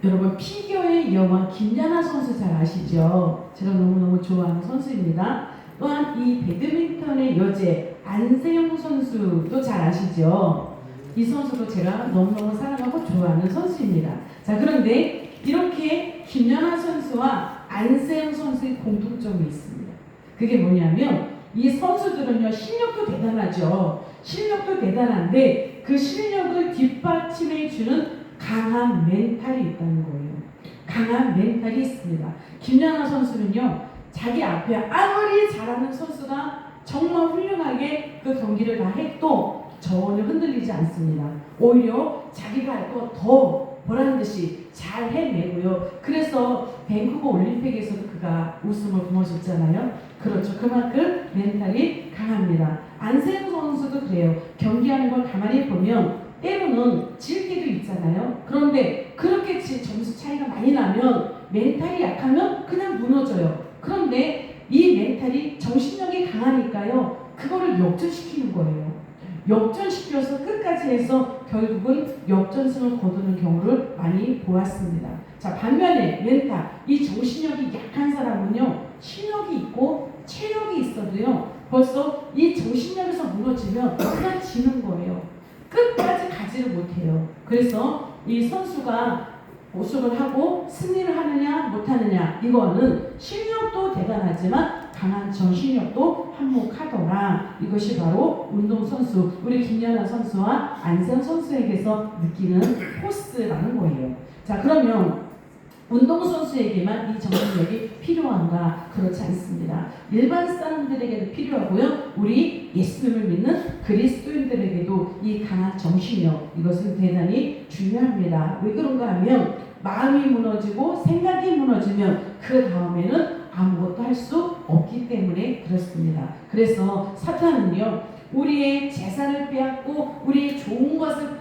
여러분 피겨의 여왕 김연아 선수 잘 아시죠? 제가 너무너무 좋아하는 선수입니다. 또한 이 배드민턴의 여제 안세영 선수도 잘 아시죠? 이 선수도 제가 너무너무 사랑하고 좋아하는 선수입니다. 자, 그런데 이렇게 김연아 선수와 안세영 선수의 공통점이 있습니다. 그게 뭐냐면 이 선수들은요 실력도 대단하죠. 실력도 대단한데 그 실력을 뒷받침해 주는 강한 멘탈이 있다는 거예요. 강한 멘탈이 있습니다. 김연아 선수는요 자기 앞에 아무리 잘하는 선수가 정말 훌륭하게 그 경기를 다 해도 전혀 흔들리지 않습니다. 오히려 자기가 할 거 더 보라는 듯이 잘 해내고요. 그래서 밴쿠버 올림픽에서도 그가 웃음을 거머쥐었잖아요. 그렇죠. 그만큼 멘탈이 강합니다. 안세영 선수도 그래요. 경기하는 걸 가만히 보면 때로는 질 때도 있잖아요. 그런데 그렇게 점수 차이가 많이 나면 멘탈이 약하면 그냥 무너져요. 그런데 이 멘탈이 정신력이 강하니까요. 그거를 역전시키는 거예요. 역전시켜서 끝까지 해서 결국은 역전승을 거두는 경우를 많이 보았습니다. 자, 반면에 멘탈, 이 정신력이 약한 사람은요. 실력이 있고 체력이 있어도요. 벌써 이 정신력에서 무너지면 그냥 지는 거예요. 끝까지 가지를 못해요. 그래서 이 선수가 우승을 하고 승리를 하느냐 못하느냐 이거는 실력도 대단하지만 강한 정신력도 한몫하더라. 이것이 바로 운동선수 우리 김연아 선수와 안세영 선수에게서 느끼는 포스라는 거예요. 자, 그러면 운동선수에게만 이 정신력이 필요한가? 그렇지 않습니다. 일반 사람들에게도 필요하고요. 우리 예수님을 믿는 그리스도인들에게도 이 강한 정신력 이것은 대단히 중요합니다. 왜 그런가 하면 마음이 무너지고 생각이 무너지면 그 다음에는 아무것도 할 수 없기 때문에 그렇습니다. 그래서 사탄은요. 우리의 재산을 빼앗고 우리의 좋은 것을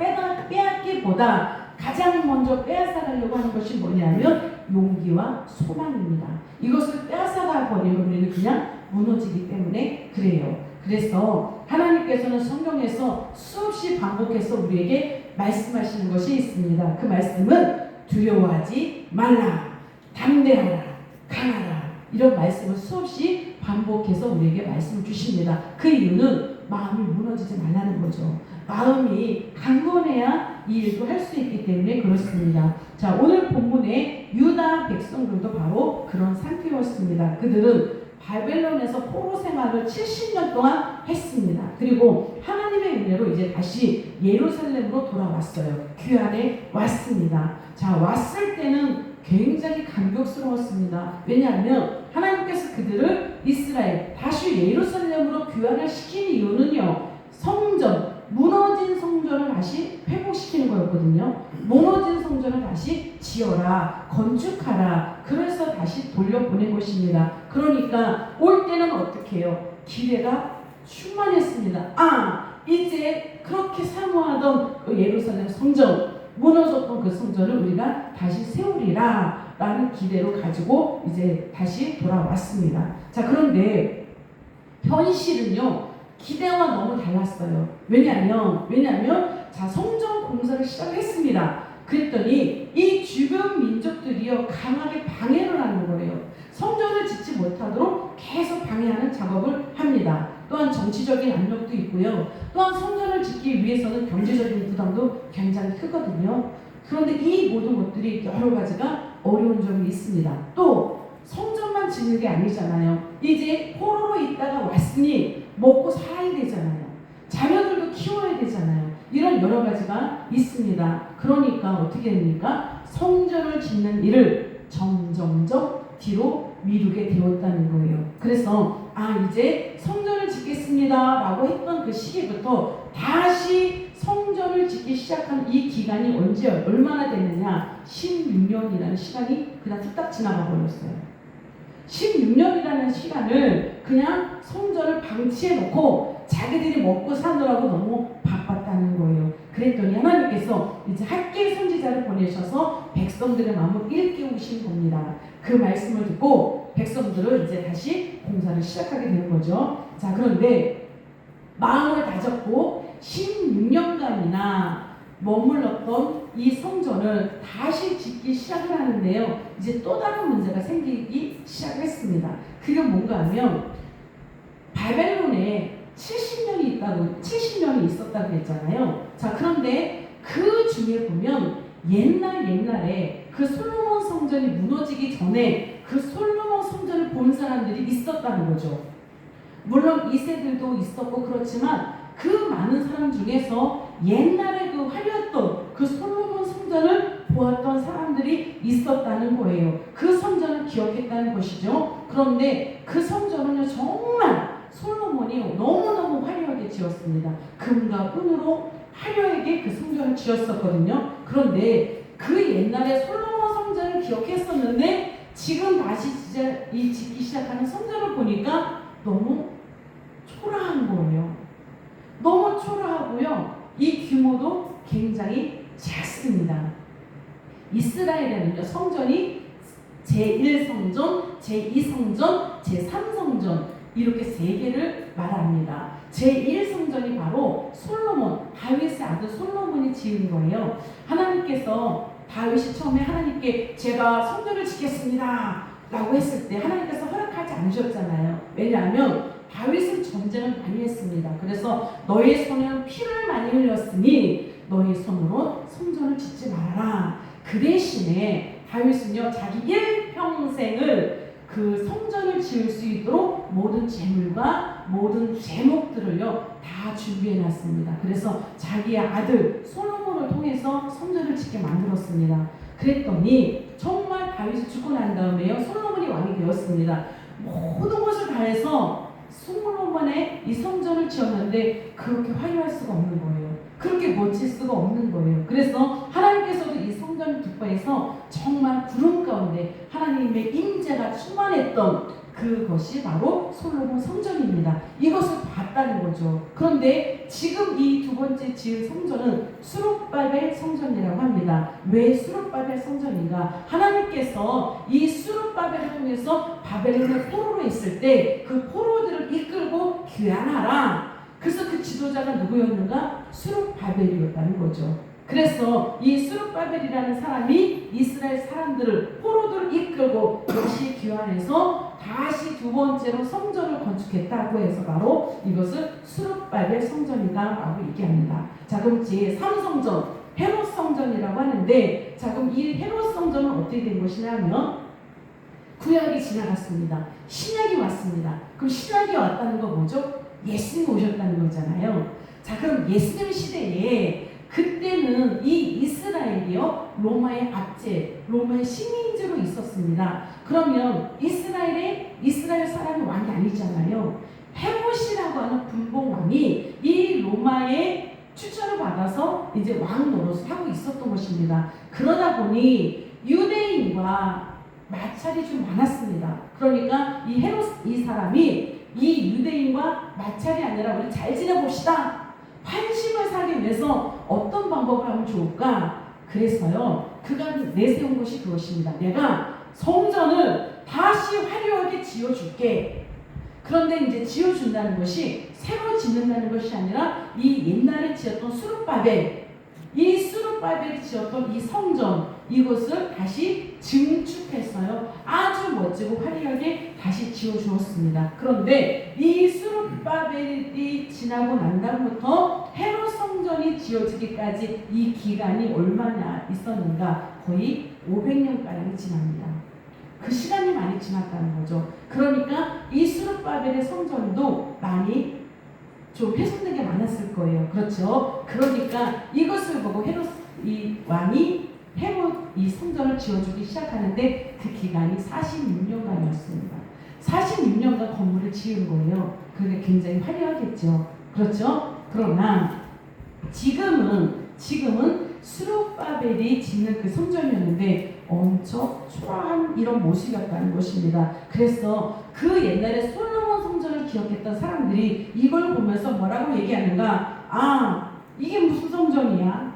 빼앗기보다 가장 먼저 빼앗아가려고 하는 것이 뭐냐면 용기와 소망입니다. 이것을 빼앗아가 버리면 우리는 그냥 무너지기 때문에 그래요. 그래서 하나님께서는 성경에서 수없이 반복해서 우리에게 말씀하시는 것이 있습니다. 그 말씀은 두려워하지 말라, 담대하라, 강하라 이런 말씀을 수없이 반복해서 우리에게 말씀을 주십니다. 그 이유는 마음이 무너지지 말라는 거죠. 마음이 강건해야 이 일도 할 수 있기 때문에 그렇습니다. 자, 오늘 본문의 유다 백성들도 바로 그런 상태였습니다. 그들은 바벨론에서 포로 생활을 70년 동안 했습니다. 그리고 하나님의 은혜로 이제 다시 예루살렘으로 돌아왔어요. 귀환에 왔습니다. 자, 왔을 때는 굉장히 감격스러웠습니다. 왜냐하면 하나님께서 그들을 이스라엘 다시 예루살렘으로 귀환을 시킨 이유는요. 성전, 무너진 성전을 다시 회복시키는 거였거든요. 무너진 성전을 다시 지어라, 건축하라. 그래서 다시 돌려보낸 것입니다. 그러니까 올 때는 어떻게 해요? 기대가 충만했습니다. 아, 이제 그렇게 사모하던 예루살렘 성전, 무너졌던 그 성전을 우리가 다시 세우리라 라는 기대로 가지고 이제 다시 돌아왔습니다. 자, 그런데 현실은요 기대와 너무 달랐어요. 왜냐하면 자, 성전 공사를 시작했습니다. 그랬더니 이 주변 민족들이요 강하게 방해를 하는 거예요. 성전을 짓지 못하도록 계속 방해하는 작업을 합니다. 또한 정치적인 압력도 있고요. 또한 성전을 짓기 위해서는 경제적인 부담도 굉장히 크거든요. 그런데 이 모든 것들이 여러 가지가 어려운 점이 있습니다. 또 성전만 짓는 게 아니잖아요. 이제 포로로 있다가 왔으니 먹고 살아야 되잖아요. 자녀들도 키워야 되잖아요. 이런 여러 가지가 있습니다. 그러니까 어떻게 됩니까? 성전을 짓는 일을 점점점 뒤로 미루게 되었다는 거예요. 그래서 이제 성전을 짓겠습니다 라고 했던 그 시기부터 다시 성전을 짓기 시작한 이 기간이 언제 얼마나 됐느냐 16년이라는 시간이 그냥 뚝딱 지나가 버렸어요. 16년이라는 시간을 그냥 성전을 방치해 놓고 자기들이 먹고 사느라고 너무 바빴다는 거예요. 그랬더니 하나님께서 이제 학개 선지자를 보내셔서 백성들의 마음을 일깨우신 겁니다. 그 말씀을 듣고 백성들은 이제 다시 공사를 시작하게 되는 거죠. 자, 그런데 마음을 다잡고 16년간이나 머물렀던 이 성전을 다시 짓기 시작을 하는데요. 이제 또 다른 문제가 생기기 시작했습니다. 그게 뭔가 하면 바벨론에 70년이 있었다고 했잖아요. 자, 그런데 그 중에 보면 옛날에 그 솔로몬 성전이 무너지기 전에 그 솔로몬 성전을 본 사람들이 있었다는 거죠. 물론 이세들도 있었고 그렇지만 그 많은 사람 중에서 옛날에 그 화려했던 그 솔로몬 성전을 보았던 사람들이 있었다는 거예요. 그 성전을 기억했다는 것이죠. 그런데 그 성전은요, 정말 솔로몬이 너무너무 화려하게 지었습니다. 금과 은으로 화려하게 그 성전을 지었었거든요. 그런데 그 옛날에 솔로몬 성전을 기억했었는데 지금 다시 이 짓기 시작하는 성전을 보니까 너무 초라한 거예요. 너무 초라하고요. 이 규모도 굉장히 작습니다. 이스라엘에는요, 성전이 제1성전, 제2성전, 제3성전 이렇게 세 개를 말합니다. 제1성전이 바로 솔로몬, 다윗의 아들 솔로몬이 지은 거예요. 하나님께서 다윗이 처음에 하나님께 제가 성전을 짓겠습니다 라고 했을 때 하나님께서 허락하지 않으셨잖아요. 왜냐하면 다윗은 전쟁을 많이 했습니다. 그래서 너의 손은 피를 많이 흘렸으니 너의 손으로 성전을 짓지 말아라. 그 대신에 다윗은요, 자기 일평생을 그 성전을 지을 수 있도록 모든 재물과 모든 제목들을요 다 준비해놨습니다. 그래서 자기의 아들 솔로몬을 통해서 성전을 짓게 만들었습니다. 그랬더니 정말 다윗이 죽고 난 다음에요, 솔로몬이 왕이 되었습니다. 모든 것을 다해서 솔로몬의 이 성전을 지었는데 그렇게 화려할 수가 없는 거예요. 그렇게 멋질 수가 없는 거예요. 그래서 하나님께서도 이 성전을 기뻐해서 정말 구름 가운데 하나님의 임재가 충만했던 그것이 바로 솔로몬 성전입니다. 이것을 봤다는 거죠. 그런데 지금 이 두 번째 지은 성전은 수룹바벨 성전이라고 합니다. 왜 수룹바벨 성전인가? 하나님께서 이 수룹바벨을 통해서 바벨론의 포로로 있을 때 그 포로들을 이끌고 귀환하라. 그래서 그 지도자가 누구였는가? 수룹바벨이었다는 거죠. 그래서 이 수룹바벨이라는 사람이 이스라엘 사람들을 포로들을 이끌고 다시 귀환해서 다시 두 번째로 성전을 건축했다고 해서 바로 이것을 수룹바벨 성전이다라고 얘기합니다. 자, 그럼 제3성전 헤롯 성전이라고 하는데, 자, 그럼 이 헤롯 성전은 어떻게 된 것이냐면 구약이 지나갔습니다. 신약이 왔습니다. 그럼 신약이 왔다는 건 뭐죠? 예수님이 오셨다는 거잖아요. 자, 그럼 예수님 시대에 그때는 이 이스라엘이요 로마의 압제, 로마의 식민지로 있었습니다. 그러면 이스라엘 사람이 왕이 아니잖아요. 헤롯이라고 하는 분봉왕이 이 로마의 추천을 받아서 이제 왕 노릇을 하고 있었던 것입니다. 그러다 보니 유대인과 마찰이 좀 많았습니다. 그러니까 이 헤롯 이 사람이 이 유대인과 마찰이 아니라 우리 잘 지내봅시다. 환심을 사기 위해서 어떤 방법을 하면 좋을까? 그래서요, 그가 내세운 것이 그것입니다. 내가 성전을 다시 화려하게 지어줄게. 그런데 이제 지어준다는 것이 새로 짓는다는 것이 아니라 이 옛날에 지었던 수룹바벨, 이 수룹바벨이 지었던 이 성전, 이것을 다시 증축했어요. 아주 멋지고 화려하게 다시 지어주었습니다. 그런데 이 수룹바벨이 지나고 난 다음부터 헤롯 성전이 지어지기까지 이 기간이 얼마나 있었는가? 거의 500년가량이 지납니다. 그 시간이 많이 지났다는 거죠. 그러니까 이 수룹바벨의 성전도 많이 좀 훼손된 게 많았을 거예요. 그렇죠? 그러니까 이것을 보고 헤롯 이 왕이 헤롯 이 성전을 지어주기 시작하는데 그 기간이 46년간이었습니다. 46년간 건물을 지은 거예요. 그게 굉장히 화려하겠죠. 그렇죠? 그러나 지금은 수룹바벨이 짓는 그 성전이었는데 엄청 초라한 이런 모습이었다는 것입니다. 그래서 그 옛날에 솔로몬 성전을 기억했던 사람들이 이걸 보면서 뭐라고 얘기하는가? 아, 이게 무슨 성전이야?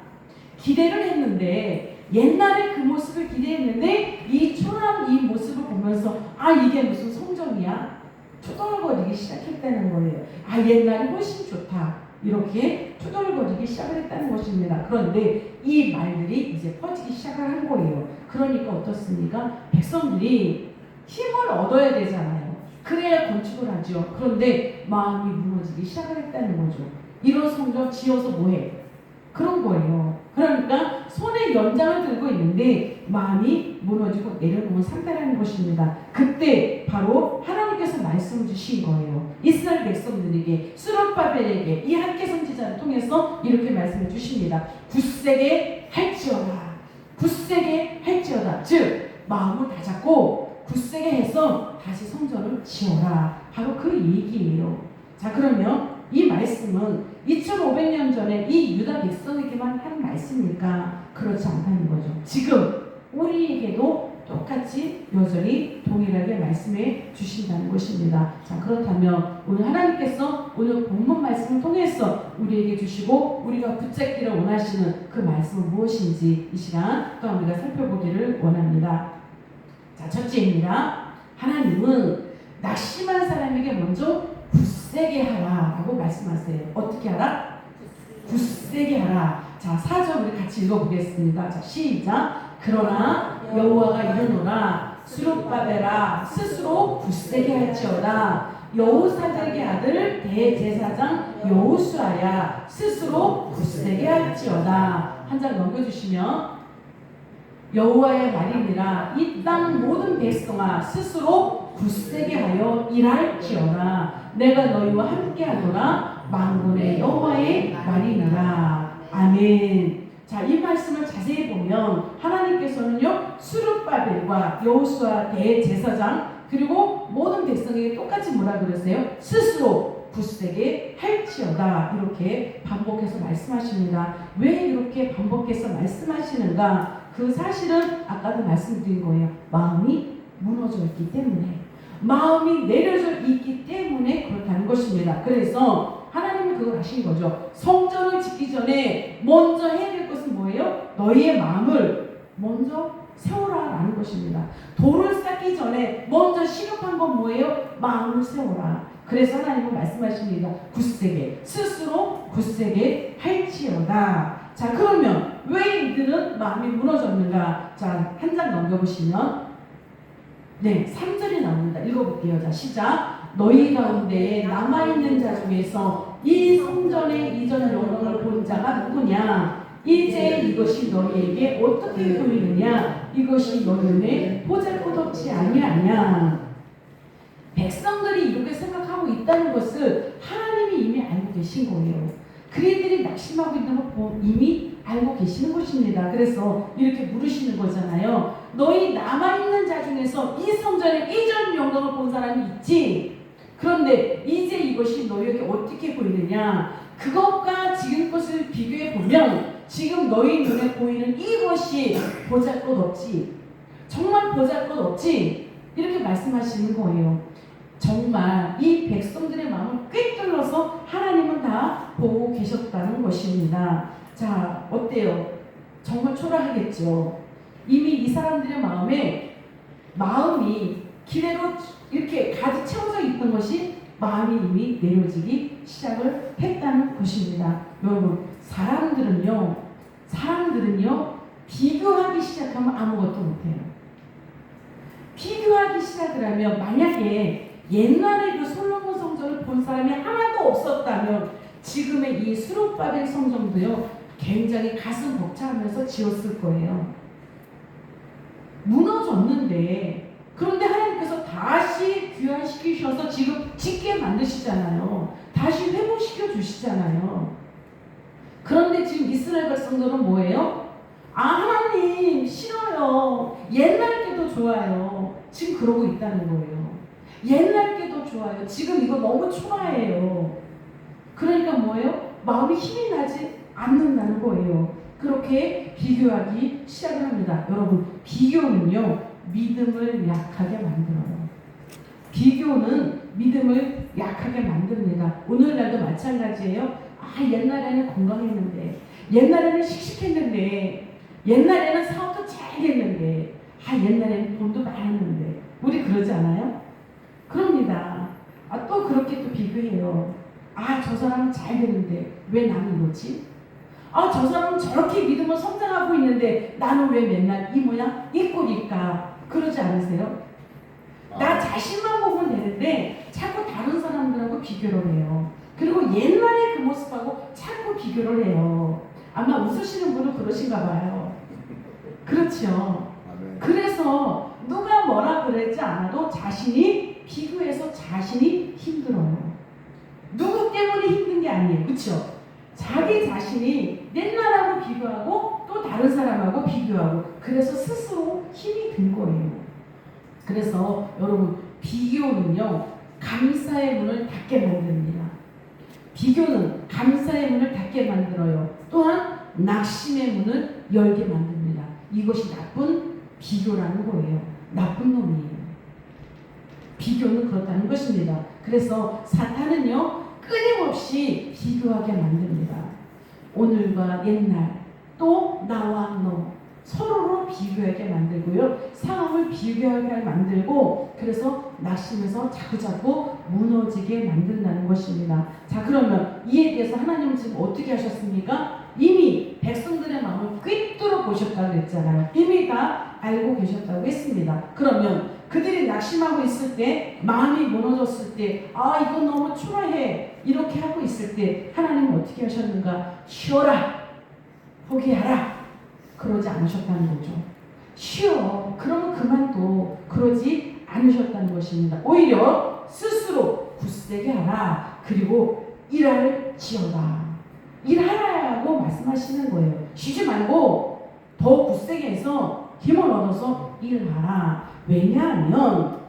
기대를 했는데, 옛날에 그 모습을 기대했는데 이 초라한 이 모습을 보면서 아, 이게 무슨 성전이야? 초동거리기 시작했다는 거예요. 아, 옛날이 훨씬 좋다. 이렇게 투덜거리기 시작을 했다는 것입니다. 그런데 이 말들이 이제 퍼지기 시작을 한 거예요. 그러니까 어떻습니까? 백성들이 힘을 얻어야 되잖아요. 그래야 건축을 하죠. 그런데 마음이 무너지기 시작을 했다는 거죠. 이런 성전 지어서 뭐해? 그런 거예요. 그러니까 손에 연장을 들고 있는데 마음이 무너지고 내려놓은 상태라는 것입니다. 그때 바로 하나님께서 말씀을 주신 거예요. 이스라엘 백성들에게, 스룹바벨에게 이 학개 선지자를 통해서 이렇게 말씀해 주십니다. 굳세게 할지어다. 굳세게 할지어다. 즉 마음을 다잡고 굳세게 해서 다시 성전을 지어라. 바로 그 얘기예요. 자, 그러면 이 말씀은 2500년 전에 이 유다 백성에게만 한 말씀일까? 그렇지 않다는 거죠. 지금 우리에게도 똑같이 여전히 동일하게 말씀해 주신다는 것입니다. 자, 그렇다면 오늘 하나님께서 오늘 본문 말씀을 통해서 우리에게 주시고 우리가 붙잡기를 원하시는 그 말씀은 무엇인지 이 시간 또한 우리가 살펴보기를 원합니다. 자, 첫째입니다. 하나님은 낙심한 사람에게 먼저 굳세게 하라 라고 말씀하세요. 어떻게 하라? 굳세게 하라. 자, 4절 우리 같이 읽어보겠습니다. 자, 시작. 그러나 여호와가 이르노라 스룹바벨아 스스로 굳세게 할지어다. 여호사닥의 아들 대제사장 여호수아야 스스로 굳세게 할지어다. 한 장 넘겨주시면 여호와의 말이니라 이 땅 모든 백성아 스스로 굳세게 하여 일할지어다. 내가 너희와 함께하노라 만군의 여호와의 말이니라. 아멘. 자, 이 말씀을 자세히 보면 하나님께서는요 스룹바벨과 여호수아 대제사장 그리고 모든 백성에게 똑같이 뭐라 그랬어요? 스스로 굳세게 할지어다. 이렇게 반복해서 말씀하십니다. 왜 이렇게 반복해서 말씀하시는가? 그 사실은 아까도 말씀드린 거예요. 마음이 무너져 있기 때문에, 마음이 내려져 있기 때문에 그렇다는 것입니다. 그래서 하나님은 그걸 아신 거죠. 성전을 짓기 전에 먼저 해야 될 것은 뭐예요? 너희의 마음을 먼저 세워라라는 것입니다. 돌을 쌓기 전에 먼저 시급한 건 뭐예요? 마음을 세워라. 그래서 하나님은 말씀하십니다. 굳세게, 스스로 굳세게 할지어다. 자, 그러면 왜 이들은 마음이 무너졌는가? 자, 한 장 넘겨보시면 네, 3절이 나옵니다. 읽어볼게요. 자, 시작. 너희 가운데 남아있는 자 중에서 이 성전의 이전 영광을 본 자가 누구냐? 이제 이것이 너희에게 어떻게 보이느냐? 이것이 너희 눈에 보잘것없지 아니하냐? 백성들이 이렇게 생각하고 있다는 것을 하나님이 이미 알고 계신 거예요. 그들이 낙심하고 있는 걸 이미 알고 계시는 것입니다. 그래서 이렇게 물으시는 거잖아요. 너희 남아있는 자 중에서 이 성전의 이전 영광을 본 사람이 있지? 그런데 이제 이것이 너희에게 어떻게 보이느냐? 그것과 지금 것을 비교해 보면 지금 너희 눈에 보이는 이것이 보잘것없지, 정말 보잘것없지, 이렇게 말씀하시는 거예요. 정말 이 백성들의 마음을 꿰뚫어서 하나님은 다 보고 계셨다는 것입니다. 자, 어때요? 정말 초라하겠죠. 이미 이 사람들의 마음이 기대로 이렇게 가득 채워져 있던 것이 마음이 이미 내려지기 시작을 했다는 것입니다. 여러분, 사람들은요 비교하기 시작하면 아무것도 못해요. 비교하기 시작을 하면, 만약에 옛날에 그 솔로몬 성전을 본 사람이 하나도 없었다면 지금의 이 스룹바벨 성전도요 굉장히 가슴 벅차하면서 지었을 거예요. 무너졌는데, 그런데 하나님께서 다시 귀환시키셔서 지금 짓게 만드시잖아요. 다시 회복시켜 주시잖아요. 그런데 지금 이스라엘 백성들은 뭐예요? 아, 하나님 싫어요. 옛날 게 더 좋아요. 지금 그러고 있다는 거예요. 옛날 게 더 좋아요. 지금 이거 너무 초라해요. 그러니까 뭐예요? 마음이 힘이 나지 않는다는 거예요. 그렇게 비교하기 시작을 합니다. 여러분, 비교는요 믿음을 약하게 만들어요. 비교는 믿음을 약하게 만듭니다. 오늘날도 마찬가지예요. 아, 옛날에는 건강했는데, 옛날에는 씩씩했는데, 옛날에는 사업도 잘 됐는데, 아, 옛날에는 돈도 많았는데. 우리 그러지 않아요? 그럽니다. 아, 또 그렇게 또 비교해요. 아, 저 사람은 잘 되는데 왜 나는 이러지? 아, 저 사람은 저렇게 믿음을 성장하고 있는데 나는 왜 맨날 이 모양 이 꼴일까? 그러지 않으세요? 나 자신만 보면 되는데 자꾸 다른 사람들하고 비교를 해요. 그리고 옛날의 그 모습하고 자꾸 비교를 해요. 아마 웃으시는 분은 그러신가 봐요. 그렇죠. 그래서 누가 뭐라 그랬지 않아도 자신이 비교해서 자신이 힘들어요. 누구 때문에 힘든 게 아니에요. 그렇죠? 자기 자신이 옛날하고 비교하고 또 다른 사람하고 비교하고 그래서 스스로 힘이 든 거예요. 그래서 여러분 비교는요 감사의 문을 닫게 만듭니다. 비교는 감사의 문을 닫게 만들어요. 또한 낙심의 문을 열게 만듭니다. 이것이 나쁜 비교라는 거예요. 나쁜 놈이에요. 비교는 그렇다는 것입니다. 그래서 사탄은요 끊임없이 비교하게 만듭니다. 오늘과 옛날 또 나와 너 서로로 비교하게 만들고요. 상황을 비교하게 만들고 그래서 낙심해서 자꾸자꾸 무너지게 만든다는 것입니다. 자, 그러면 이에 대해서 하나님은 지금 어떻게 하셨습니까? 이미 백성들의 마음을 꿰뚫어 보셨다고 했잖아요. 이미 다 알고 계셨다고 했습니다. 그러면 그들이 낙심하고 있을 때 마음이 무너졌을 때 아 이건 너무 초라해 이렇게 하고 있을 때 하나님은 어떻게 하셨는가? 쉬어라 포기하라 그러지 않으셨다는 거죠. 쉬어 그러면 그만둬 그러지 않으셨다는 것입니다. 오히려 스스로 굳세게 하라 그리고 일할 지어라 일하라고 말씀하시는 거예요. 쉬지 말고 더 굳세게 해서 힘을 얻어서 일하라. 왜냐하면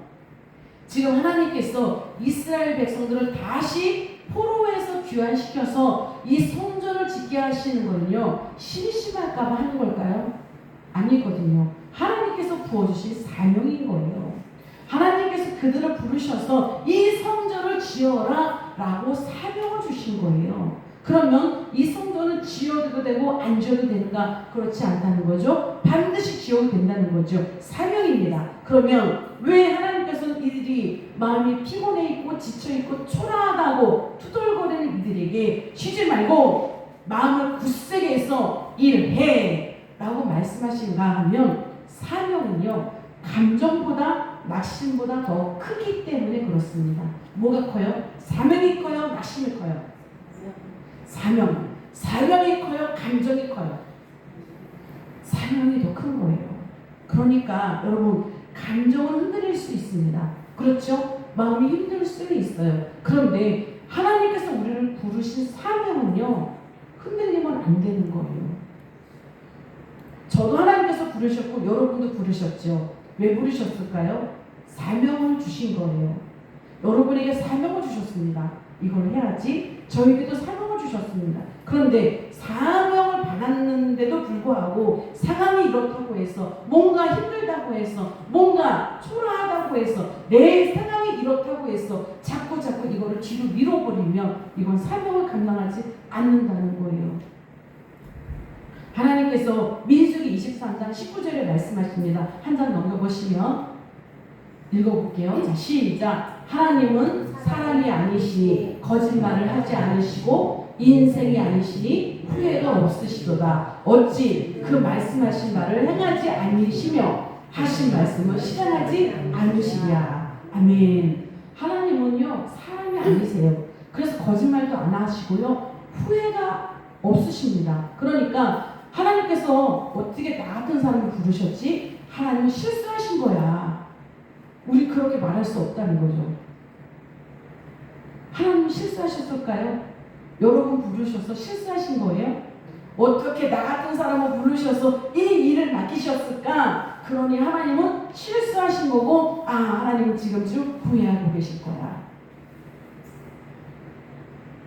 지금 하나님께서 이스라엘 백성들을 다시 포로에서 귀환시켜서 이 성전을 짓게 하시는 거는요 심심할까봐 하는 걸까요? 아니거든요. 하나님께서 부어주신 사명인 거예요. 하나님께서 그들을 부르셔서 이 성전을 지어라 라고 사명을 주신 거예요. 그러면 이 성전은 지어도 되고 안 지어도 되는가? 그렇지 않다는 거죠. 반드시 지어도 된다는 거죠. 사명입니다. 그러면 왜 하나님께서는 이들이 마음이 피곤해 있고 지쳐 있고 초라하다고 투덜거리는 이들에게 쉬지 말고 마음을 굳세게 해서 일해 라고 말씀하신가 하면 사명은요 감정보다 낙심보다 더 크기 때문에 그렇습니다. 뭐가 커요? 사명이 커요? 낙심이 커요? 사명이 커요? 감정이 커요? 사명이 더 큰 거예요. 그러니까 여러분 감정은 흔들릴 수 있습니다. 그렇죠? 마음이 힘들 수는 있어요. 그런데 하나님께서 우리를 부르신 사명은요 흔들리면 안 되는 거예요. 저도 하나님께서 부르셨고 여러분도 부르셨죠. 왜 부르셨을까요? 사명을 주신 거예요. 여러분에게 사명을 주셨습니다. 이걸 해야지. 저에게도 사명을 주셨습니다. 그런데 사명을 받았는데도 불구하고 상황이 이렇다고 해서 뭔가 힘들다고 해서 뭔가 초라하다고 해서 내 상황이 이렇다고 해서 자꾸 이거를 뒤로 밀어버리면 이건 사명을 감당하지 않는다는 거예요. 하나님께서 민수기 23장 19절에 말씀하십니다. 한 장 넘겨보시면 읽어볼게요. 자, 시작. 하나님은 사람이 아니시니 거짓말을 하지 않으시고 인생이 아니시니 후회가 없으시도다. 어찌 그 말씀하신 말을 행하지 아니시며 하신 말씀을 실행하지 않으시랴. 아멘. 하나님은요 사람이 아니세요. 그래서 거짓말도 안 하시고요 후회가 없으십니다. 그러니까 하나님께서 어떻게 나 같은 사람을 부르셨지? 하나님은 실수하신 거야. 우리 그렇게 말할 수 없다는 거죠. 하나님 실수하셨을까요? 여러분 부르셔서 실수하신 거예요? 어떻게 나 같은 사람을 부르셔서 이 일을 맡기셨을까? 그러니 하나님은 실수하신 거고 하나님은 지금쯤 후회하고 계실 거야.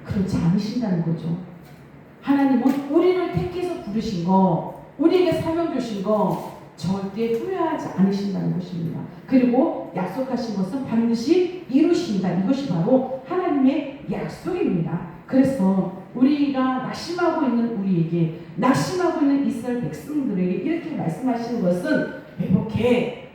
그렇지 않으신다는 거죠. 하나님은 우리를 택해서 부르신 거, 우리에게 사명 주신 거 절대 후회하지 않으신다는 것입니다. 그리고 약속하신 것은 반드시 이루신다. 이것이 바로 하나님의 약속입니다. 그래서 우리가 낙심하고 있는 우리에게, 낙심하고 있는 이스라엘 백성들에게 이렇게 말씀하시는 것은 회복해,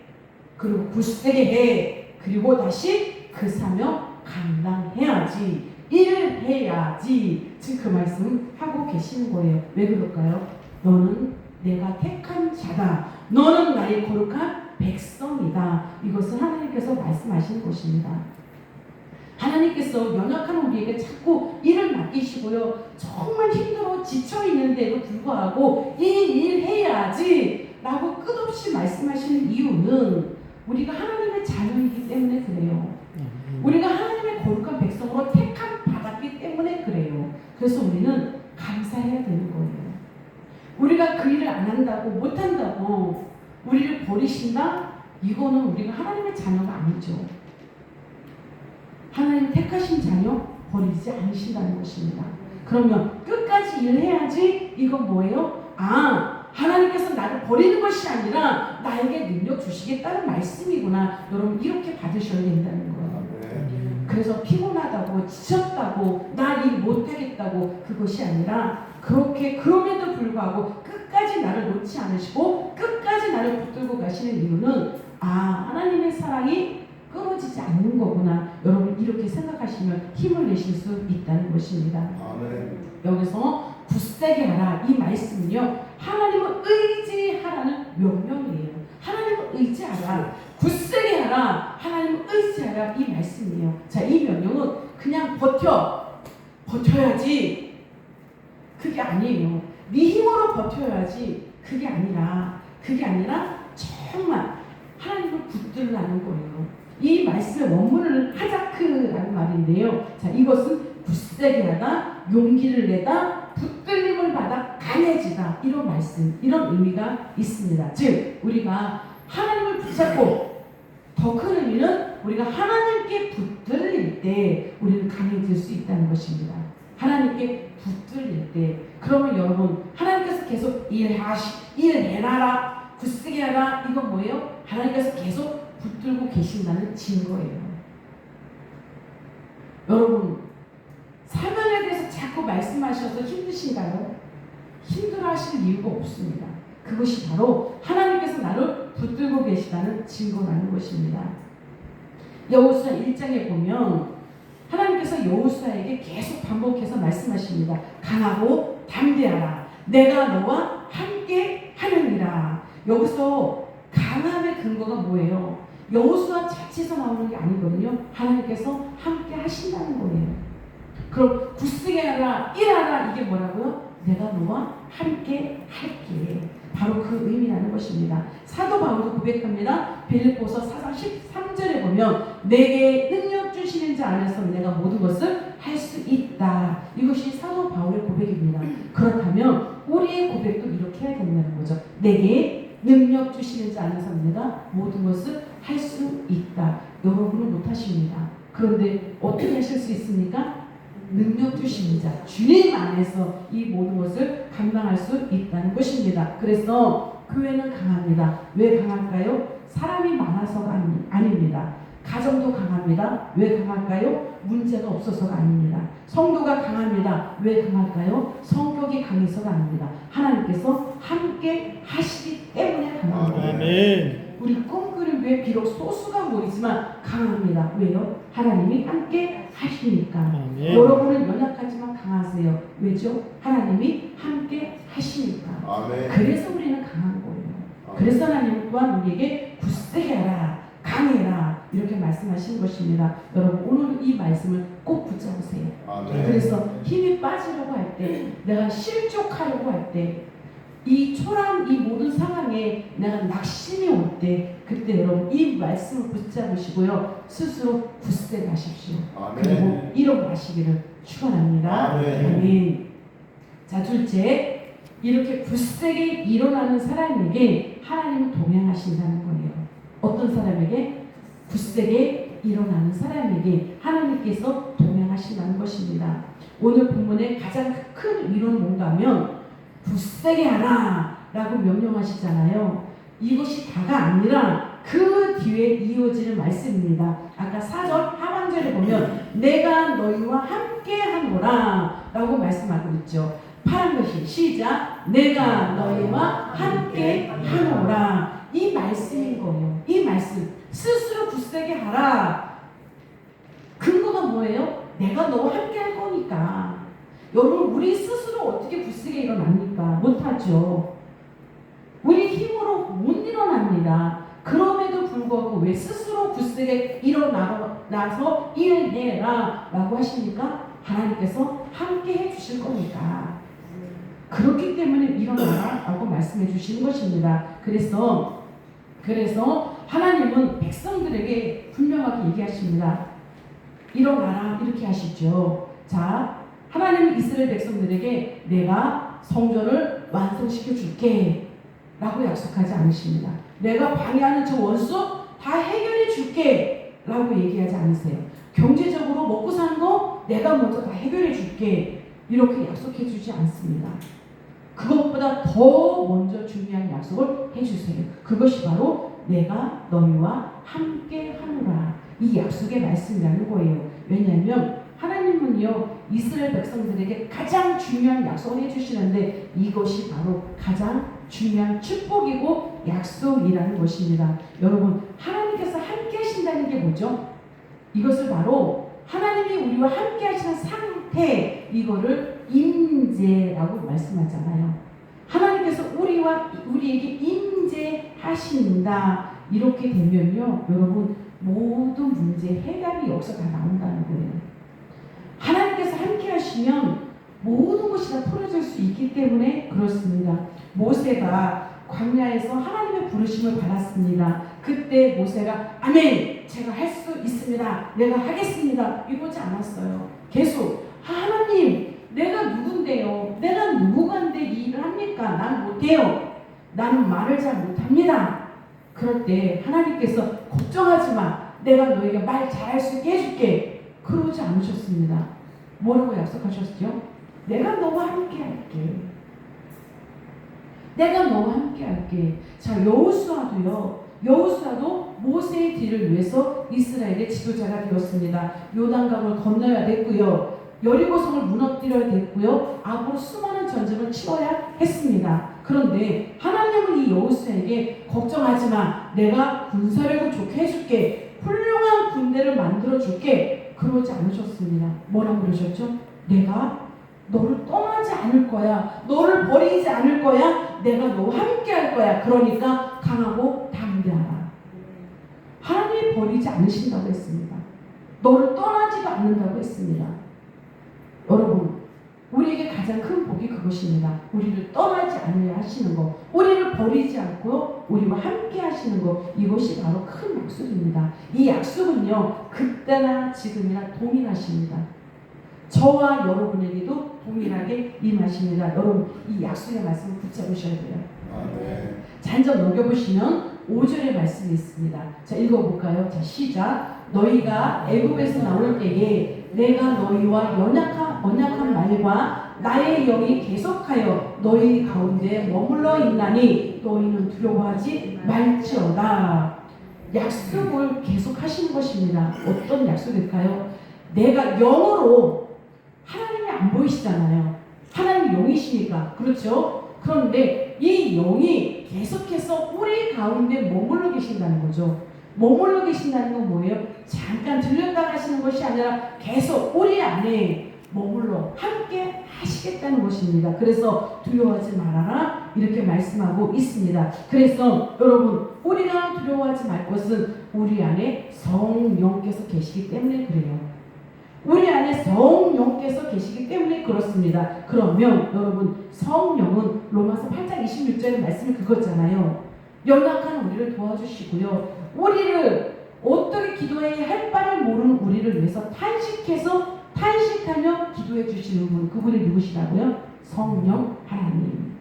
그리고 굳세게 해, 그리고 다시 그 사명 감당해야지. 일을 해야지. 지금 그 말씀 하고 계시는 거예요. 왜 그럴까요? 너는 내가 택한 자다. 너는 나의 거룩한 백성이다. 이것을 하나님께서 말씀하시는 것입니다. 하나님께서 연약한 우리에게 자꾸 일을 맡기시고요. 정말 힘들어 지쳐있는데도 불구하고 이 일 해야지 라고 끝없이 말씀하시는 이유는 우리가 하나님의 자녀이기 때문에 그래요. 우리가 하나님의 거룩한 백성으로 택함 받았기 때문에 그래요. 그래서 우리는 감사해야 되는 거예요. 우리가 그 일을 안 한다고 못한다고 우리를 버리신다? 이거는 우리가 하나님의 자녀가 아니죠. 하나님 택하신 자녀 버리지 않으신다는 것입니다. 그러면 끝까지 일해야지. 이건 뭐예요? 하나님께서 나를 버리는 것이 아니라 나에게 능력 주시겠다는 말씀이구나. 여러분 이렇게 받으셔야 된다는 거예요. 그래서 피곤하다고 지쳤다고 나 일 못하겠다고 그것이 아니라 그럼에도 불구하고 끝까지 나를 놓지 않으시고 끝까지 나를 붙들고 가시는 이유는 하나님의 사랑이 끊어지지 않는 거구나. 여러분 이렇게 생각하시면 힘을 내실 수 있다는 것입니다. 아멘. 여기서 굳세게 하라 이 말씀은요, 하나님을 의지하라는 명령이에요. 하나님을 의지하라, 굳세게 하라, 하나님을 의지하라 이 말씀이에요. 자, 이 명령은 그냥 버텨야지 그게 아니에요. 네 힘으로 버텨야지 그게 아니라 정말 하나님을 붙들라는 거예요. 이 말씀의 원문은 하자크라는 말인데요. 자, 이것은 굳세게 하다, 용기를 내다, 붙들림을 받아 강해지다, 이런 말씀, 이런 의미가 있습니다. 즉 우리가 하나님을 붙잡고, 더 큰 의미는 우리가 하나님께 붙들릴 때 우리는 강해질 수 있다는 것입니다. 하나님께 붙들릴 때. 그러면 여러분 하나님께서 계속 일해라, 굳세게 하라, 이건 뭐예요? 하나님께서 계속 붙들고 계신다는 증거예요. 여러분 사명에 대해서 자꾸 말씀하셔서 힘드신가요? 힘들어하실 이유가 없습니다. 그것이 바로 하나님께서 나를 붙들고 계시다는 증거라는 것입니다. 여호수아 1장에 보면 하나님께서 여호수아에게 계속 반복해서 말씀하십니다. 강하고 담대하라, 내가 너와 함께 하느니라. 여기서 강함의 근거가 뭐예요? 여호수아 자체에서 나오는 게 아니거든요. 하나님께서 함께 하신다는 거예요. 그럼 굳세게 하라, 일하라, 이게 뭐라고요? 내가 너와 함께 할게. 바로 그 의미라는 것입니다. 사도 바울도 고백합니다. 빌립보서 4장 13절에 보면 내게 능력 주시는 자 안에서 내가 모든 것을 할 수 있다. 이것이 사도 바울의 고백입니다. 그렇다면 우리의 고백도 이렇게 해야 된다는 거죠. 내게 능력 주시는 자 안에서 내가 모든 것을 할 수 있다. 여러분은 못하십니다. 그런데 어떻게 하실 수 있습니까? 능력 주시는 자, 주님 안에서 이 모든 것을 감당할 수 있다는 것입니다. 그래서 교회는 강합니다. 왜 강할까요? 사람이 많아서가 아닙니다. 가정도 강합니다. 왜 강할까요? 문제가 없어서가 아닙니다. 성도가 강합니다. 왜 강할까요? 성격이 강해서가 아닙니다. 하나님께서 함께 하시기 때문에 강합니다. 아멘. 우리 꿈꾸는 교회 비록 소수가 모이지만 강합니다. 왜요? 하나님이 함께 하시니까. 아멘. 여러분은 연약하지만 강하세요. 왜죠? 하나님이 함께 하시니까. 아멘. 그래서 우리는 강한 거예요. 아멘. 그래서 하나님 또한 우리에게 굳세게 하라, 강해라, 이렇게 말씀하신 것입니다. 여러분 오늘 이 말씀을 꼭 붙잡으세요. 아멘. 그래서 힘이 빠지려고 할 때, 내가 실족하려고 할 때, 이 초라한 이 모든 상황에 내가 낙심이 올 때, 그때 여러분 이 말씀을 붙잡으시고요, 스스로 굳세게 하십시오. 아멘. 그리고 일어나시기를 축원합니다. 아멘. 아멘. 자, 둘째, 이렇게 굳세게 일어나는 사람에게 하나님은 동행하신다는 거예요. 어떤 사람에게? 굳세게 일어나는 사람에게 하나님께서 동행하신다는 것입니다. 오늘 본문의 가장 큰 위로는 뭔가 하면 굳세게 하라 라고 명령하시잖아요. 이것이 다가 아니라 그 뒤에 이어지는 말씀입니다. 아까 4절 하반절에 보면 내가 너희와 함께 하노라 라고 말씀하고 있죠. 파란 것이 시작, 내가 너희와 함께 하노라, 이 말씀인 거예요. 이 말씀 스스로 굳세게 하라. 근거가 뭐예요? 내가 너와 함께 할 거니까. 여러분, 우리 스스로 어떻게 굳세게 일어납니까? 못하죠. 우리 힘으로 못 일어납니다. 그럼에도 불구하고 왜 스스로 굳세게 일어나서 일해라 라고 하십니까? 하나님께서 함께 해주실 거니까. 그렇기 때문에 일어나라 라고 말씀해 주시는 것입니다. 그래서 하나님은 백성들에게 분명하게 얘기하십니다. 일어나라 이렇게 하시죠. 자, 하나님은 이스라엘 백성들에게 내가 성전을 완성시켜 줄게 라고 약속하지 않으십니다. 내가 방해하는 저 원수 다 해결해 줄게 라고 얘기하지 않으세요. 경제적으로 먹고 사는 거 내가 먼저 다 해결해 줄게 이렇게 약속해 주지 않습니다. 그것보다 더 먼저 중요한 약속을 해주세요. 그것이 바로 내가 너희와 함께 하노라. 이 약속의 말씀이라는 거예요. 왜냐하면 하나님은요 이스라엘 백성들에게 가장 중요한 약속을 해주시는데 이것이 바로 가장 중요한 축복이고 약속이라는 것입니다. 여러분, 하나님께서 함께 하신다는 게 뭐죠? 이것을 바로 하나님이 우리와 함께 하시는 상태, 이거를 임재라고 말씀하잖아요. 하나님께서 우리에게 임재하신다. 이렇게 되면요 여러분, 모든 문제 해답이 여기서 다 나온다는 거예요. 하나님께서 함께 하시면 모든 것이 다 풀어질 수 있기 때문에 그렇습니다. 모세가 광야에서 하나님의 부르심을 받았습니다. 그때 모세가 아멘, 제가 할 수 있습니다, 내가 하겠습니다 이러지 않았어요. 계속 하나님, 내가 누군데요? 내가 누구간데 이 일을 합니까? 난 못해요. 나는 말을 잘 못합니다. 그럴 때 하나님께서 걱정하지 마, 내가 너희가 말 잘할 수 있게 해줄게. 그러지 않으셨습니다. 뭐라고 약속하셨죠? 내가 너와 함께 할게. 내가 너와 함께 할게. 자, 여호수아도 모세의 뒤를 위해서 이스라엘의 지도자가 되었습니다. 요단강을 건너야 됐고요. 여리고성을 무너뜨려야 됐고요. 앞으로 수많은 전쟁을 치러야 했습니다. 그런데 하나님은 이 여호수아에게 걱정하지 마, 내가 군사력을 좋게 해줄게, 훌륭한 군대를 만들어 줄게. 그러지 않으셨습니다. 뭐라고 그러셨죠? 내가 너를 떠나지 않을 거야. 너를 버리지 않을 거야. 내가 너와 함께 할 거야. 그러니까 강하고 담대하라. 하나님이 버리지 않으신다고 했습니다. 너를 떠나지도 않는다고 했습니다. 여러분, 우리에게 가장 큰 복이 그것입니다. 우리를 떠나지 않으려 하시는 것, 우리를 버리지 않고 우리와 함께 하시는 것, 이것이 바로 큰 약속입니다. 이 약속은요 그때나 지금이나 동일하십니다. 저와 여러분에게도 동일하게 임하십니다. 여러분, 이 약속의 말씀을 붙잡으셔야 돼요. 자, 한번 녹여보시면 5절의 말씀이 있습니다. 자, 읽어볼까요? 자, 시작. 너희가 애굽에서 나올 때에 내가 너희와 언약한 말과 나의 영이 계속하여 너희 가운데 머물러 있나니 너희는 두려워하지 말지어다. 약속을 계속하시는 것입니다. 어떤 약속일까요? 내가 영으로, 하나님이 안 보이시잖아요. 하나님이 영이시니까. 그렇죠? 그런데 이 영이 계속해서 우리 가운데 머물러 계신다는 거죠. 머물러 계신다는 건 뭐예요? 잠깐 들렸다 가시는 것이 아니라 계속 우리 안에 머물러 함께 하시겠다는 것입니다. 그래서 두려워하지 말아라 이렇게 말씀하고 있습니다. 그래서 여러분, 우리가 두려워하지 말 것은 우리 안에 성령께서 계시기 때문에 그래요. 우리 안에 성령께서 계시기 때문에 그렇습니다. 그러면 여러분, 성령은 로마서 8장 26절의 말씀이 그거잖아요. 연약한 우리를 도와주시고요, 우리를 어떻게 기도해야 할 바를 모르는 우리를 위해서 탄식하며 기도해 주시는 분, 그분이 누구시라고요? 성령 하나님.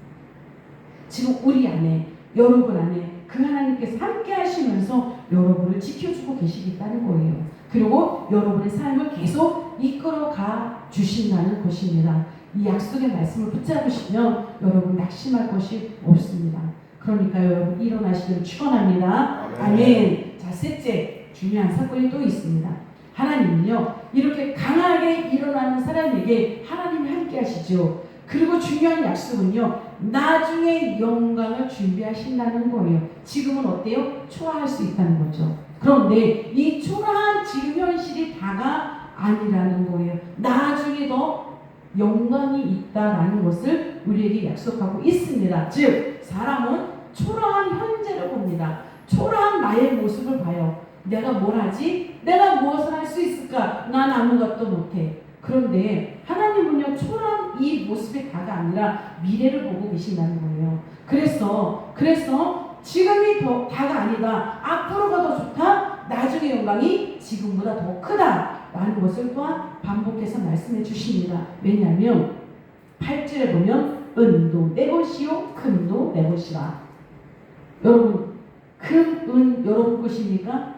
지금 우리 안에, 여러분 안에 그 하나님께서 함께 하시면서 여러분을 지켜주고 계시겠다는 거예요. 그리고 여러분의 삶을 계속 이끌어가 주신다는 것입니다. 이 약속의 말씀을 붙잡으시면 여러분 낙심할 것이 없습니다. 그러니까 여러분, 일어나시기를 축원합니다. 아멘. 자, 셋째 중요한 사건이 또 있습니다. 하나님은요 이렇게 강하게 일어나는 사람에게 하나님이 함께 하시죠. 그리고 중요한 약속은요, 나중에 영광을 준비하신다는 거예요. 지금은 어때요? 초라할 수 있다는 거죠. 그런데 이 초라한 지금 현실이 다가 아니라는 거예요. 나중에 더 영광이 있다라는 것을 우리에게 약속하고 있습니다. 즉 사람은 초라한 현재를 봅니다. 초라한 나의 모습을 봐요. 내가 뭘 하지? 내가 무엇을 할 수 있을까? 난 아무것도 못해. 그런데 하나님은요, 초라한 이 모습이 다가 아니라 미래를 보고 계신다는 거예요. 그래서 지금이 더 다가 아니다. 앞으로가 더 좋다. 나중의 영광이 지금보다 더 크다. 라는 것을 또한 반복해서 말씀해 주십니다. 왜냐하면 8절에 보면 은도 내 것이요 금도 내 것이라. 여러분, 금, 은 여러분 것입니까?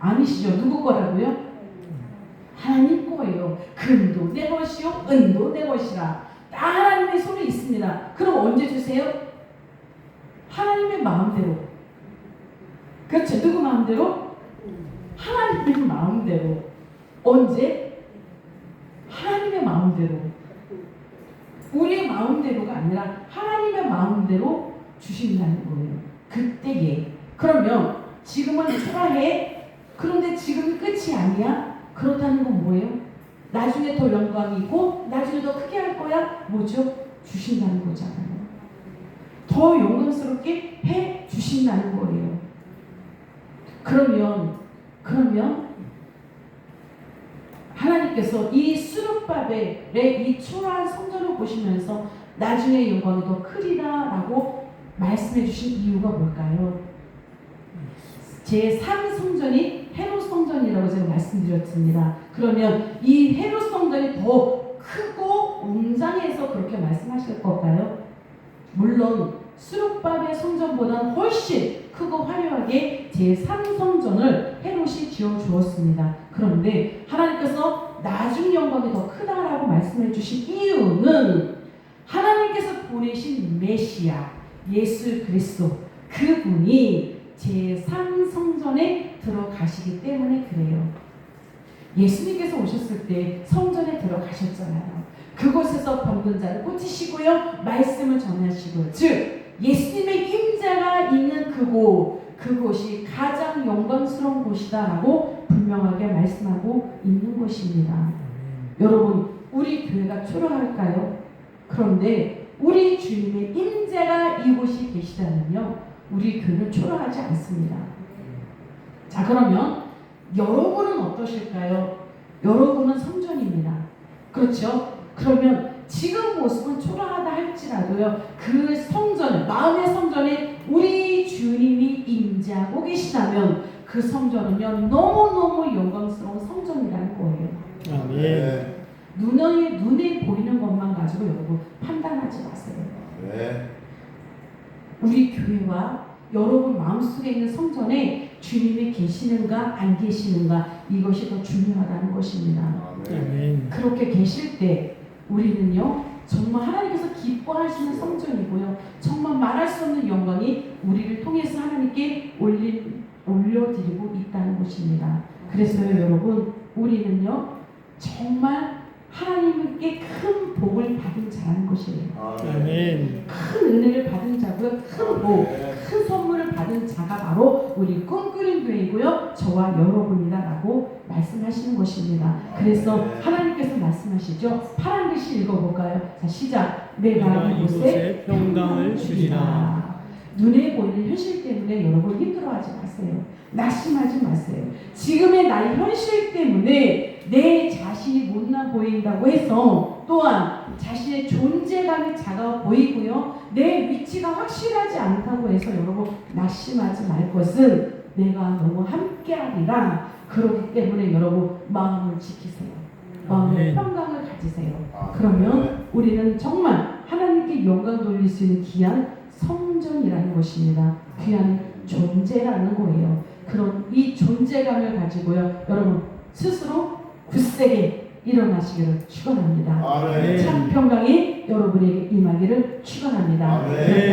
아니시죠? 누구 거라고요? 하나님 거예요. 금도 내 것이요 은도 내 것이라. 다 하나님의 손에 있습니다. 그럼 언제 주세요? 하나님의 마음대로. 그렇죠? 누구 마음대로? 하나님의 마음대로. 언제? 하나님의 마음대로. 우리의 마음대로가 아니라 하나님의 마음대로 주신다는 거예요. 그때에. 그러면 지금은 초라해. 그런데 지금이 끝이 아니야. 그렇다는 건 뭐예요? 나중에 더 영광이 있고 나중에 더 크게 할 거야. 뭐죠? 주신다는 거잖아요. 더 영광스럽게 해 주신다는 거예요. 그러면 하나님께서 이 스룹바벨의 이 초라한 성전을 보시면서 나중에 영광이 더 크리다라고 말씀해 주신 이유가 뭘까요? 제3성전이 헤롯 성전이라고 제가 말씀드렸습니다. 그러면 이 헤롯 성전이 더 크고 웅장해서 그렇게 말씀하실 걸까요? 물론 스룹바벨 성전보다는 훨씬 크고 화려하게 제3성전을 헤롯이 지어주었습니다. 그런데 하나님께서 나중 영광이 더 크다라고 말씀해 주신 이유는 하나님께서 보내신 메시아 예수 그리스도 그분이 제3성전에 들어가시기 때문에 그래요. 예수님께서 오셨을 때 성전에 들어가셨잖아요. 그곳에서 병든 자를 고치시고요. 말씀을 전하시고요. 즉 예수님의 임재가 있는 그곳이 가장 영광스러운 곳이다라고 분명하게 말씀하고 있는 것입니다. 여러분, 우리 교회가 초라할까요? 그런데 우리 주님의 임재가 이곳이 계시다면요, 우리 교회는 초라하지 않습니다. 자, 그러면 여러분은 어떠실까요? 여러분은 성전입니다. 그렇죠? 그러면 지금 모습은 초라하다 할지라도요, 그 성전을, 마음의 성전에 우리 주님이 임재하고 계시다면 그 성전은요, 너무너무 영광스러운 성전이라는 거예요. 아멘. 눈에 보이는 것만 가지고 여러분 판단하지 마세요. 네. 우리 교회와 여러분 마음속에 있는 성전에 주님이 계시는가 안 계시는가, 이것이 더 중요하다는 것입니다. 아멘. 그렇게 계실 때 우리는요, 정말 하나님께서 기뻐하시는 성전이고요, 정말 말할 수 없는 영광이 우리를 통해서 하나님께 올려드리고 있다는 것입니다. 그래서요, 여러분, 우리는요 정말 하나님께 큰 복을 받은 자라는 것이에요. 아멘. 큰 은혜를 받은 자고요, 큰 복, 큰 선물을 받은 자가 바로 우리 꿈꾸는 교회이고요, 저와 여러분이다라고 말씀하시는 것입니다. 그래서 하나님께서 말씀하시죠. 파란 글씨 읽어볼까요? 자, 시작. 내가 이곳에 평강을 주리라. 눈에 보이는 현실 때문에 여러분 힘들어하지 마세요. 낙심하지 마세요. 지금의 나의 현실 때문에 내 자신이 못나 보인다고 해서, 또한 자신의 존재감이 작아 보이고요, 내 위치가 확실하지 않다고 해서 여러분 낙심하지 말 것은 내가 너무 함께하리라. 그렇기 때문에 여러분 마음을 지키세요. 마음의 평강을 가지세요. 그러면 우리는 정말 하나님께 영광 돌릴 수 있는 귀한 성전이라는 것입니다. 귀한 존재라는 거예요. 그런 이 존재감을 가지고요, 여러분 스스로 굳세게 일어나시기를 축원합니다. 참 평강이 여러분에게 임하기를 축원합니다.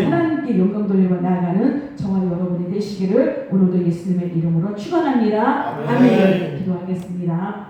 하나님께 영광 돌리고 나아가는 저와 여러분이 되시기를 오늘도 예수님의 이름으로 축원합니다. 아멘. 기도하겠습니다.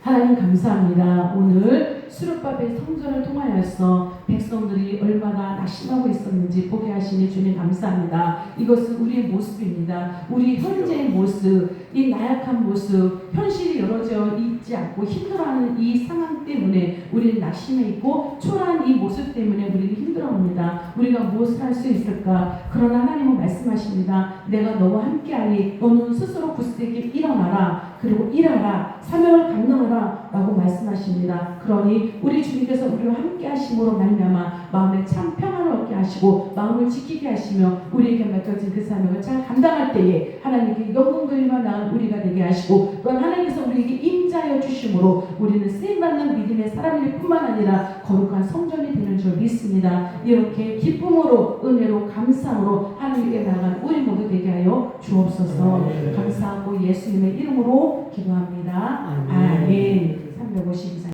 하나님 감사합니다. 오늘 스룹바벨 성전을 통하여서 백성들이 얼마나 낙심하고 있었는지 보게 하시니 주님 감사합니다. 이것은 우리의 모습입니다. 우리 현재의 모습, 이 나약한 모습, 현실이 열어져 있지 않고 힘들어하는 이 상황 때문에 우리는 낙심해 있고 초라한 이 모습 때문에 우리는 힘들어합니다. 우리가 무엇을 할 수 있을까? 그러나 하나님은 말씀하십니다. 내가 너와 함께하니 너는 스스로 굳세게 일어나라. 그리고 일하라. 사명을 감당하라. 라고 말씀하십니다. 그러니 우리 주님께서 우리와 함께 하심으로 말미암아 마음에 참 평안을 얻게 하시고 마음을 지키게 하시며 우리에게 맡겨진 그 사명을 잘 감당할 때에 하나님께 영광 돌리며 나아간 우리가 되게 하시고 또한 하나님께서 우리에게 임자하여 주심으로 우리는 쓰임받는 믿음의 사람일 뿐만 아니라 거룩한 성전이 되는 줄 믿습니다. 이렇게 기쁨으로 은혜로 감사함으로 하나님께 나아간 우리 모두 되게 하여 주옵소서. 감사하고 예수님의 이름으로 기도합니다. 아멘. 352장